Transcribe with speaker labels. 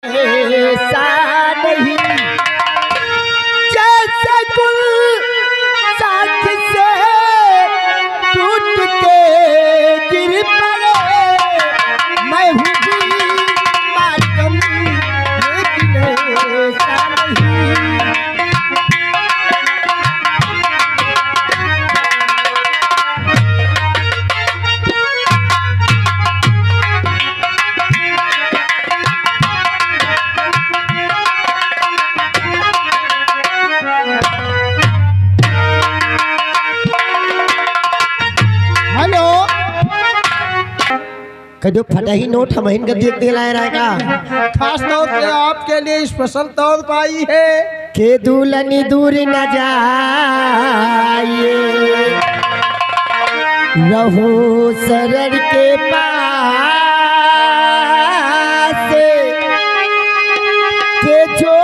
Speaker 1: ऐसा नहीं जैसे गुल साथ से टूट के गिर पड़े। मैं हूँ भी मातम लेकिन ऐसा नहीं। कदो फटा ही नोट हम इनका देख दिलाए रहेगा।
Speaker 2: खास तौर पे आपके लिए स्पेशल तौर पर आई है
Speaker 1: के दुल्हनी दूर न जाइए, रहो शरण के पास के जो